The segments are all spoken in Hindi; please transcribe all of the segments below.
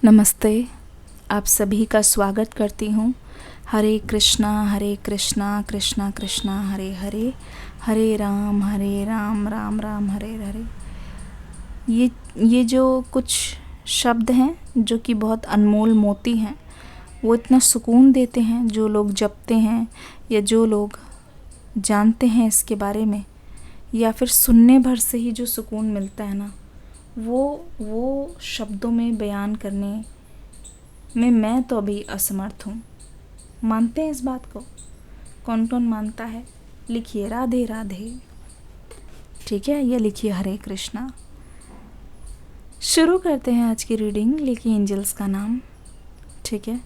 नमस्ते। आप सभी का स्वागत करती हूँ। हरे कृष्णा कृष्णा कृष्णा हरे हरे, हरे राम राम राम हरे हरे। ये जो कुछ शब्द हैं जो कि बहुत अनमोल मोती हैं, वो इतना सुकून देते हैं। जो लोग जपते हैं या जो लोग जानते हैं इसके बारे में, या फिर सुनने भर से ही जो सुकून मिलता है ना, वो शब्दों में बयान करने में मैं तो अभी असमर्थ हूँ। मानते हैं इस बात को? कौन कौन मानता है? लिखिए राधे राधे, ठीक है, या लिखिए हरे कृष्णा। शुरू करते हैं आज की रीडिंग। लिखिए एंजल्स का नाम, ठीक है।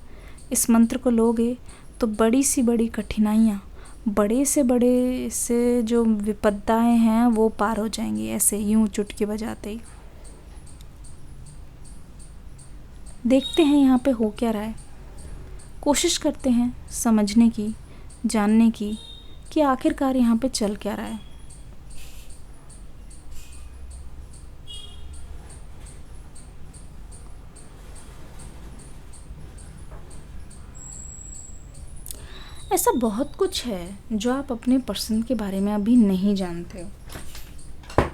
इस मंत्र को लोगे तो बड़ी से बड़ी कठिनाइयाँ, बड़े से जो विपदाएं हैं वो पार हो जाएंगी, ऐसे यूं चुटकी बजाते ही। देखते हैं यहाँ पे हो क्या रहा है। कोशिश करते हैं समझने की, जानने की कि आखिरकार यहाँ पे चल क्या रहा है। ऐसा बहुत कुछ है जो आप अपने पर्सन के बारे में अभी नहीं जानते हो।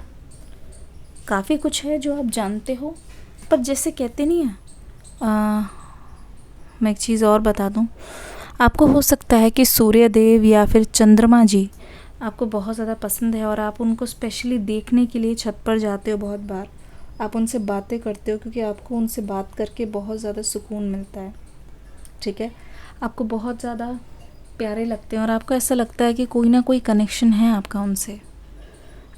काफ़ी कुछ है जो आप जानते हो, पर जैसे कहते नहीं है, मैं एक चीज़ और बता दूं। आपको हो सकता है कि सूर्य देव या फिर चंद्रमा जी आपको बहुत ज़्यादा पसंद है और आप उनको स्पेशली देखने के लिए छत पर जाते हो। बहुत बार आप उनसे बातें करते हो क्योंकि आपको उनसे बात करके बहुत ज़्यादा सुकून मिलता है, ठीक है। आपको बहुत ज़्यादा प्यारे लगते हैं और आपको ऐसा लगता है कि कोई ना कोई कनेक्शन है आपका उनसे।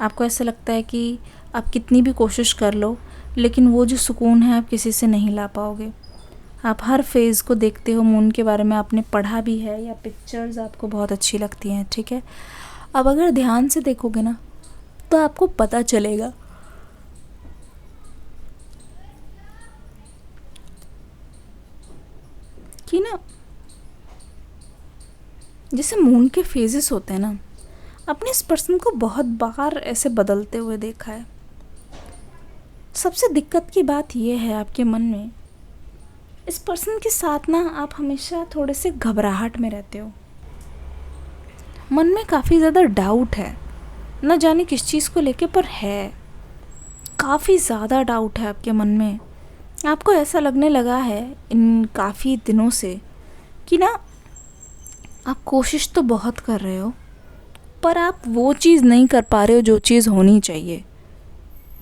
आपको ऐसा लगता है कि आप कितनी भी कोशिश कर लो, लेकिन वो जो सुकून है आप किसी से नहीं ला पाओगे। आप हर फेज़ को देखते हो, मून के बारे में आपने पढ़ा भी है या पिक्चर्स आपको बहुत अच्छी लगती हैं, ठीक है। अब अगर ध्यान से देखोगे ना तो आपको पता चलेगा कि ना, जैसे मून के फेजेस होते हैं ना, आपने इस पर्सन को बहुत बार ऐसे बदलते हुए देखा है। सबसे दिक्कत की बात यह है आपके मन में, इस पर्सन के साथ ना आप हमेशा थोड़े से घबराहट में रहते हो। मन में काफ़ी ज़्यादा डाउट है, न जाने किस चीज़ को लेके, पर है काफ़ी ज़्यादा डाउट है आपके मन में। आपको ऐसा लगने लगा है इन काफ़ी दिनों से कि ना, आप कोशिश तो बहुत कर रहे हो पर आप वो चीज़ नहीं कर पा रहे हो जो चीज़ होनी चाहिए,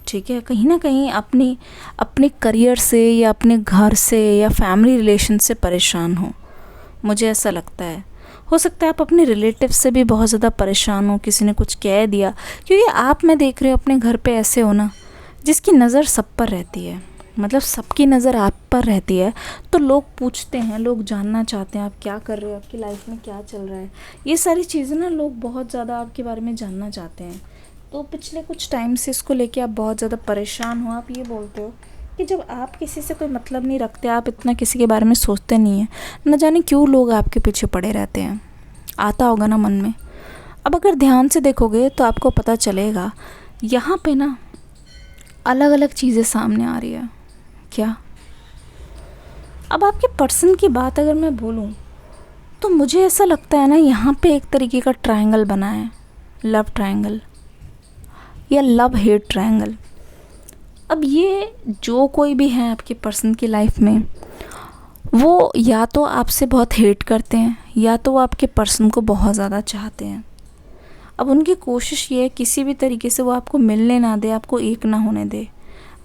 ठीक है। कहीं ना कहीं अपने करियर से या अपने घर से या फैमिली रिलेशन से परेशान हो, मुझे ऐसा लगता है। हो सकता है आप अपने रिलेटिव से भी बहुत ज़्यादा परेशान हो, किसी ने कुछ कह दिया, क्योंकि आप, मैं देख रही हूँ अपने घर पे ऐसे हो ना जिसकी नज़र सब पर रहती है, मतलब सबकी नज़र आप पर रहती है। तो लोग पूछते हैं, लोग जानना चाहते हैं आप क्या कर रहे हो, आपकी लाइफ में क्या चल रहा है। ये सारी चीज़ें ना लोग बहुत ज़्यादा आपके बारे में जानना चाहते हैं। तो पिछले कुछ टाइम से इसको लेके आप बहुत ज़्यादा परेशान हो। आप ये बोलते हो कि जब आप किसी से कोई मतलब नहीं रखते, आप इतना किसी के बारे में सोचते नहीं हैं, न जाने क्यों लोग आपके पीछे पड़े रहते हैं। आता होगा ना मन में। अब अगर ध्यान से देखोगे तो आपको पता चलेगा यहाँ पे ना अलग अलग चीज़ें सामने आ रही है। क्या? अब आपके पर्सन की बात अगर मैं बोलूँ तो मुझे ऐसा लगता है ना, यहाँ पे एक तरीके का ट्रायंगल बना है, लव ट्रायंगल या लव हेट ट्रायंगल। अब ये जो कोई भी है आपके पर्सन की लाइफ में, वो या तो आपसे बहुत हेट करते हैं या तो वो आपके पर्सन को बहुत ज़्यादा चाहते हैं। अब उनकी कोशिश ये है किसी भी तरीके से वो आपको मिलने ना दे, आपको एक ना होने दे।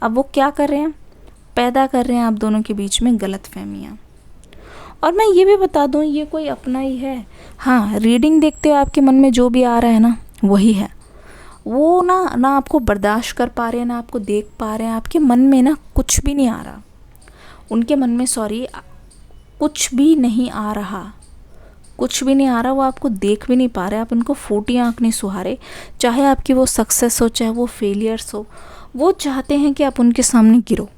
अब वो क्या कर रहे हैं? पैदा कर रहे हैं आप दोनों के बीच में गलतफहमियाँ। और मैं ये भी बता दूँ, ये कोई अपना ही है। हाँ, रीडिंग देखते हुए आपके मन में जो भी आ रहा है ना, वही है। वो ना आपको बर्दाश्त कर पा रहे हैं, ना आपको देख पा रहे हैं। आपके मन में ना कुछ भी नहीं आ रहा, उनके मन में कुछ भी नहीं आ रहा, कुछ भी नहीं आ रहा। वो आपको देख भी नहीं पा रहे, आप उनको फूटी आँख नहीं सुहारे। चाहे आपकी वो सक्सेस हो, चाहे वो फेलियर्स हो, वो चाहते हैं कि आप उनके सामने गिरो,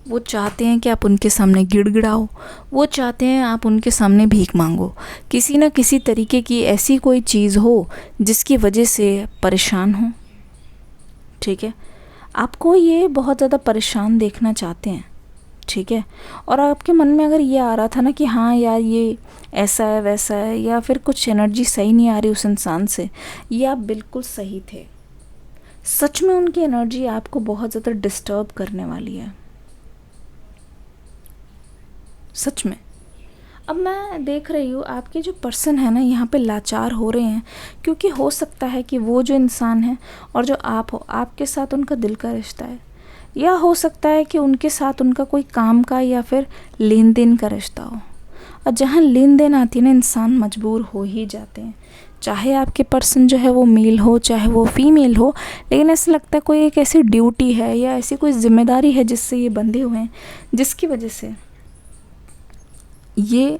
वो चाहते हैं कि आप उनके सामने गिड़गिड़ाओ, वो चाहते हैं आप उनके सामने भीख मांगो। किसी न किसी तरीके की ऐसी कोई चीज़ हो जिसकी वजह से परेशान हो, ठीक है। आपको ये बहुत ज़्यादा परेशान देखना चाहते हैं, ठीक है। और आपके मन में अगर ये आ रहा था ना कि हाँ यार ये ऐसा है वैसा है, या फिर कुछ एनर्जी सही नहीं आ रही उस इंसान से, ये आप बिल्कुल सही थे। सच में उनकी एनर्जी आपको बहुत ज़्यादा डिस्टर्ब करने वाली है, सच में। अब मैं देख रही हूँ आपके जो पर्सन है ना यहाँ पे लाचार हो रहे हैं, क्योंकि हो सकता है कि वो जो इंसान है और जो आप हो, आपके साथ उनका दिल का रिश्ता है, या हो सकता है कि उनके साथ उनका कोई काम का या फिर लेन देन का रिश्ता हो। और जहाँ लेन देन आती है ना, इंसान मजबूर हो ही जाते हैं, चाहे आपके पर्सन जो है वो मेल हो चाहे वो फीमेल हो। लेकिन ऐसा लगता है कोई एक ऐसी ड्यूटी है या ऐसी कोई जिम्मेदारी है जिससे ये बंधे हुए हैं, जिसकी वजह से ये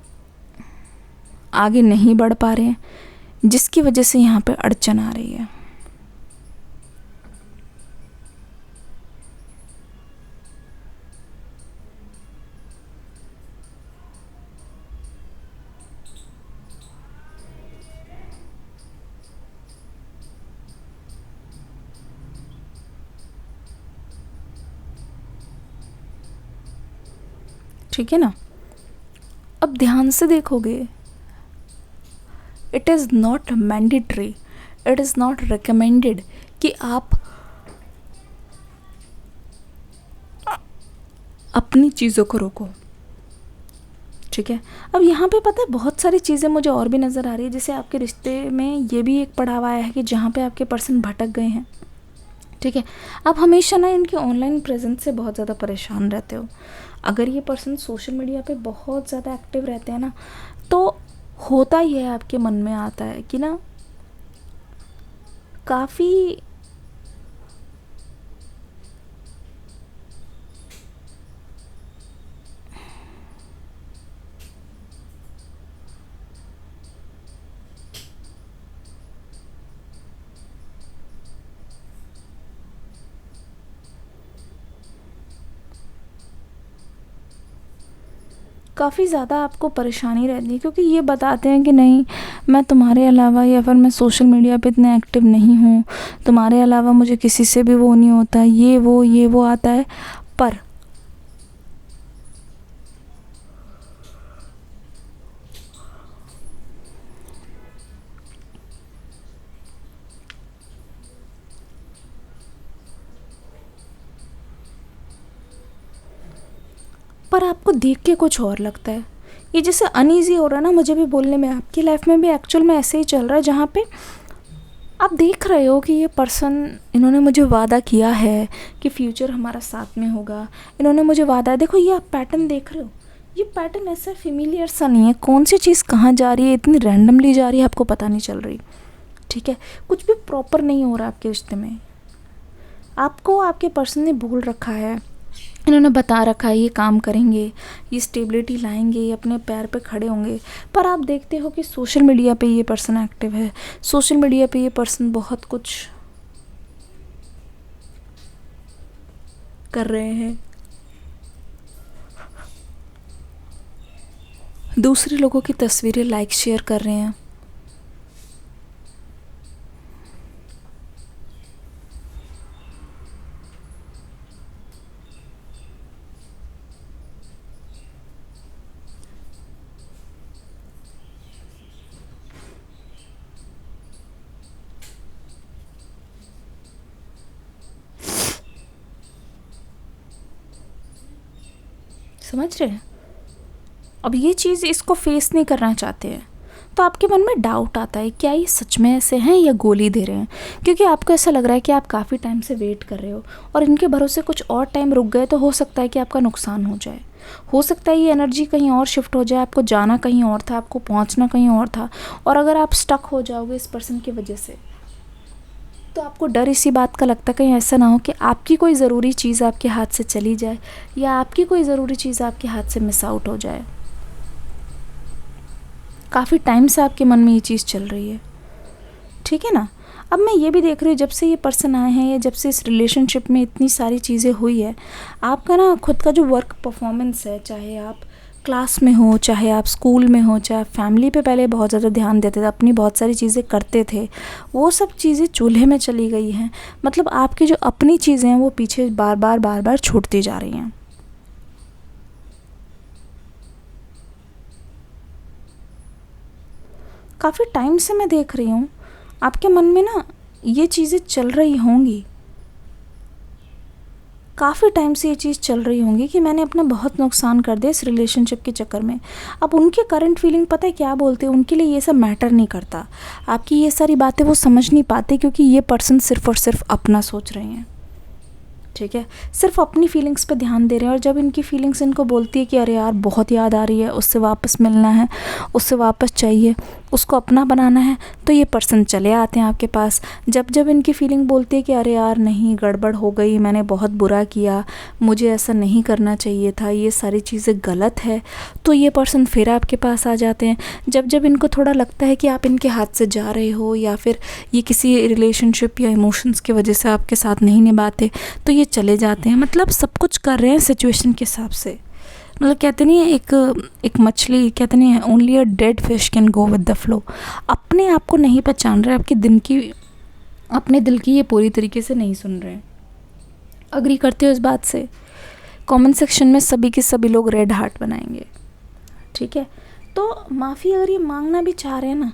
आगे नहीं बढ़ पा रहे हैं, जिसकी वजह से यहाँ पे अड़चन आ रही है। ठीक है ना। अब ध्यान से देखोगे, it is not mandatory, it is not recommended कि आप अपनी चीज़ों को रोको। ठीक है। अब यहाँ पे पता है बहुत सारी चीज़ें मुझे और भी नज़र आ रही है। जैसे आपके रिश्ते में ये भी एक पड़ाव आया है कि जहाँ पे आपके पर्सन भटक गए हैं। ठीक है। आप हमेशा ना इनके ऑनलाइन प्रेजेंस से बहुत ज़्यादा परेशान रहते हो। अगर ये पर्सन सोशल मीडिया पे बहुत ज़्यादा एक्टिव रहते हैं ना, तो होता ही है, आपके मन में आता है कि ना काफ़ी काफ़ी ज़्यादा आपको परेशानी रहती है, क्योंकि ये बताते हैं कि नहीं, मैं तुम्हारे अलावा या फिर मैं सोशल मीडिया पे इतने एक्टिव नहीं हूँ, तुम्हारे अलावा मुझे किसी से भी वो नहीं होता, ये वो आता है। पर पर आपको देख के कुछ और लगता है। ये जैसे अनईज़ी हो रहा है ना मुझे भी बोलने में, आपकी लाइफ में भी एक्चुअल में ऐसे ही चल रहा है, जहाँ पे आप देख रहे हो कि ये पर्सन, इन्होंने मुझे वादा किया है कि फ्यूचर हमारा साथ में होगा, इन्होंने मुझे वादा, देखो ये आप पैटर्न देख रहे हो, ये पैटर्न ऐसा फेमिलियर सा नहीं है। कौन सी चीज़ कहाँ जा रही है, इतनी रैंडमली जा रही है, आपको पता नहीं चल रही। ठीक है। कुछ भी प्रॉपर नहीं हो रहा आपके रिश्ते में। आपको आपके पर्सन ने बोल रखा है, इन्होंने बता रखा है ये काम करेंगे, ये स्टेबिलिटी लाएंगे, ये अपने पैर पे खड़े होंगे। पर आप देखते हो कि सोशल मीडिया पे ये पर्सन एक्टिव है, सोशल मीडिया पे ये पर्सन बहुत कुछ कर रहे हैं, दूसरे लोगों की तस्वीरें लाइक शेयर कर रहे हैं। समझ रहे हैं। अब ये चीज़ इसको फेस नहीं करना चाहते हैं, तो आपके मन में डाउट आता है क्या ये सच में ऐसे हैं या गोली दे रहे हैं, क्योंकि आपको ऐसा लग रहा है कि आप काफ़ी टाइम से वेट कर रहे हो और इनके भरोसे कुछ और टाइम रुक गए तो हो सकता है कि आपका नुकसान हो जाए। हो सकता है ये एनर्जी कहीं और शिफ्ट हो जाए, आपको जाना कहीं और था, आपको पहुंचना कहीं और था, और अगर आप स्टक हो जाओगे इस पर्सन की वजह से, तो आपको डर इसी बात का लगता है कहीं ऐसा ना हो कि आपकी कोई ज़रूरी चीज़ आपके हाथ से चली जाए, या आपकी कोई ज़रूरी चीज़ आपके हाथ से मिस आउट हो जाए। काफ़ी टाइम से आपके मन में ये चीज़ चल रही है। ठीक है ना। अब मैं ये भी देख रही हूँ, जब से ये पर्सन आए हैं या जब से इस रिलेशनशिप में इतनी सारी चीज़ें हुई है, आपका ना खुद का जो वर्क परफॉर्मेंस है, चाहे आप क्लास में हो, चाहे आप स्कूल में हो, चाहे आप फैमिली पे पहले बहुत ज़्यादा ध्यान देते थे, अपनी बहुत सारी चीज़ें करते थे, वो सब चीज़ें चूल्हे में चली गई हैं। मतलब आपकी जो अपनी चीज़ें हैं वो पीछे बार बार छूटती जा रही हैं। काफ़ी टाइम से मैं देख रही हूँ आपके मन में ना ये चीज़ें चल रही होंगी, काफ़ी टाइम से ये चीज़ चल रही होंगी कि मैंने अपना बहुत नुकसान कर दिया इस रिलेशनशिप के चक्कर में। अब उनके करंट फीलिंग पता है क्या बोलते हैं, उनके लिए ये सब मैटर नहीं करता। आपकी ये सारी बातें वो समझ नहीं पाते क्योंकि ये पर्सन सिर्फ़ और सिर्फ अपना सोच रहे हैं, ठीक है, सिर्फ अपनी फीलिंग्स पे ध्यान दे रहे हैं। और जब इनकी फीलिंग्स इनको बोलती है कि अरे यार बहुत याद आ रही है, उससे वापस मिलना है, उससे वापस चाहिए, उसको अपना बनाना है, तो ये पर्सन चले आते हैं आपके पास। जब जब इनकी फीलिंग बोलती है कि अरे यार नहीं, गड़बड़ हो गई, मैंने बहुत बुरा किया, मुझे ऐसा नहीं करना चाहिए था, ये सारी चीज़ें गलत है, तो ये पर्सन फिर आपके पास आ जाते हैं। जब जब इनको थोड़ा लगता है कि आप इनके हाथ से जा रहे हो या फिर ये किसी रिलेशनशिप या इमोशंस की वजह से आपके साथ नहीं निभाते, तो ये चले जाते हैं। मतलब सब कुछ कर रहे हैं सिचुएशन के हिसाब से। मतलब कहते नहीं है, एक मछली कहते नहीं है, only a dead fish can go with the flow. अपने आप को नहीं पहचान रहे, अपने दिल की ये पूरी तरीके से नहीं सुन रहे हैं। अग्री करते हो इस बात से? कमेंट सेक्शन में सभी के सभी लोग रेड हार्ट बनाएंगे, ठीक है। तो माफ़ी अगर ये मांगना भी चाह रहे हैं ना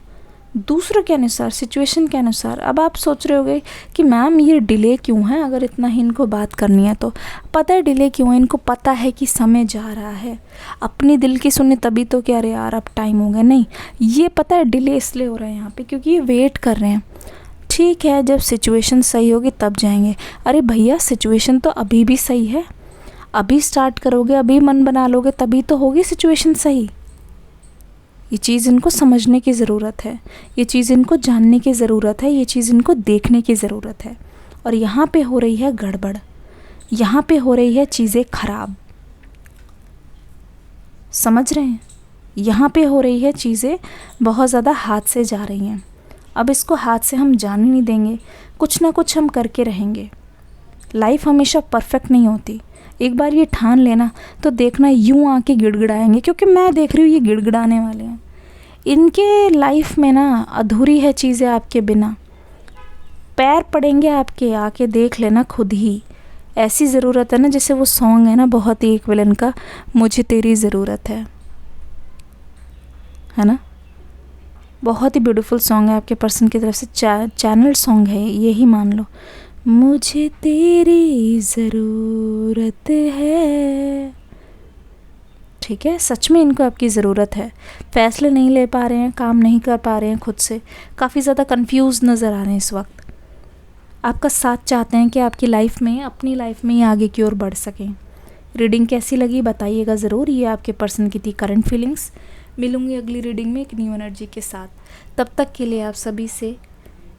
दूसरों के अनुसार, सिचुएशन के अनुसार, अब आप सोच रहे होगे कि मैम ये डिले क्यों है, अगर इतना ही इनको बात करनी है तो। पता है डिले क्यों है, इनको पता है कि समय जा रहा है। अपनी दिल की सुने तभी तो क्या अरे यार अब टाइम हो गया, नहीं, ये पता है डिले इसलिए हो रहा है यहाँ पे क्योंकि ये वेट कर रहे हैं। ठीक है, जब सिचुएशन सही होगी तब जाएंगे। अरे भैया सिचुएशन तो अभी भी सही है, अभी स्टार्ट करोगे, अभी मन बना लोगे, तभी तो होगी सिचुएशन सही। ये चीज़ इनको समझने की ज़रूरत है, ये चीज़ इनको जानने की ज़रूरत है, ये चीज़ इनको देखने की ज़रूरत है। और यहाँ पे हो रही है गड़बड़, यहाँ पे हो रही है चीज़ें ख़राब, समझ रहे हैं? यहाँ पे हो रही है चीज़ें बहुत ज़्यादा हाथ से जा रही हैं। अब इसको हाथ से हम जाने नहीं देंगे, कुछ ना कुछ हम करके रहेंगे। लाइफ हमेशा परफेक्ट नहीं होती, एक बार ये ठान लेना तो देखना यूं आके गिड़गिड़ाएंगे, क्योंकि मैं देख रही हूँ ये गिड़गिड़ाने वाले हैं। इनके लाइफ में ना अधूरी है चीज़ें आपके बिना, पैर पड़ेंगे आपके, आके देख लेना खुद ही। ऐसी ज़रूरत है ना, जैसे वो सॉन्ग है ना बहुत ही एक विलन का, मुझे तेरी ज़रूरत है ना, बहुत ही ब्यूटीफुल सॉन्ग है आपके पर्सन की तरफ से, चैनल सॉन्ग है ये ही मान लो। मुझे तेरी ज़रूरत है, ठीक है, सच में इनको आपकी ज़रूरत है। फ़ैसले नहीं ले पा रहे हैं, काम नहीं कर पा रहे हैं खुद से, काफ़ी ज़्यादा कंफ्यूज नज़र आ रहे हैं इस वक्त। आपका साथ चाहते हैं कि आपकी लाइफ में, अपनी लाइफ में ही आगे की ओर बढ़ सकें। रीडिंग कैसी लगी बताइएगा ज़रूर। ये आपके पर्सन की थी करंट फीलिंग्स। मिलूँगी अगली रीडिंग में एक न्यू एनर्जी के साथ। तब तक के लिए आप सभी से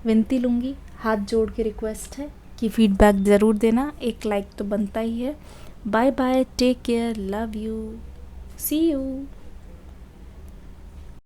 विनती लूँगी, हाथ जोड़ के रिक्वेस्ट है कि फीडबैक ज़रूर देना, एक लाइक तो बनता ही है। Bye bye, take care, love you, see you.